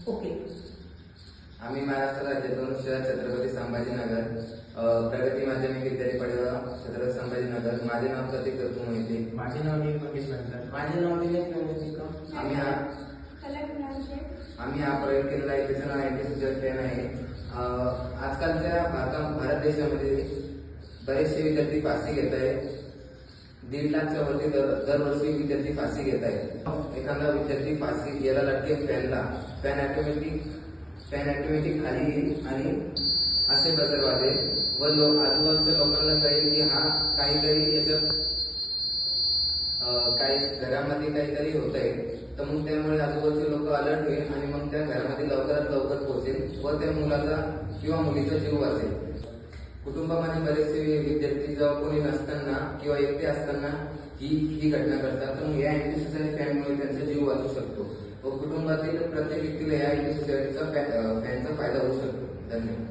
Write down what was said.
Okay. आम्ही महाराष्ट्र राज्यातून शहर छत्रपती संभाजीनगर प्रगती माध्यमिक विद्यालय पडगाव छत्रपती संभाजीनगर. माझे नाव प्रतीक दत्तू मोहिते. माझे नाव मंगेश बनकर. माझे नाव दिनेश वेंगुर्लेकर. आम्ही हा प्रयोग केलेला आहे. त्याचं नाव अँटी फॅन आहे. आजकालच्या भारत देशामध्ये बरेचसे विद्यार्थी फाशी घेत आहेत. 1.5 लाखच्या वरती दरवर्षी विद्यार्थी फाशी घेत आहेत. एखादा विद्यार्थी फाशी याला लटकेल फॅन ऑटोमॅटिक खाली येईल आणि असे बजर वाजेल व आजूबाजूच्या लोकांना कळेल की हा काहीतरी याच्यात काही घरामध्ये काहीतरी होत आहे. तर मग त्यामुळे आजूबाजूचे लोक अलर्ट होईल आणि मग त्या घरामध्ये लवकरात लवकर पोहोचेल व त्या मुलाचा किंवा मुलीचा जीव वाचेल. कुटुंबामध्ये बरेचसे विद्यार्थी जेव्हा कोणी नसताना किंवा एकटे असताना ही घटना करतात. तर मग या अँटी सोसायटी फॅनमुळे त्यांचा जीव वाचू शकतो व कुटुंबातील प्रत्येक व्यक्तीला या अँटी सोसायटीचा फॅनचा फायदा होऊ शकतो. धन्यवाद.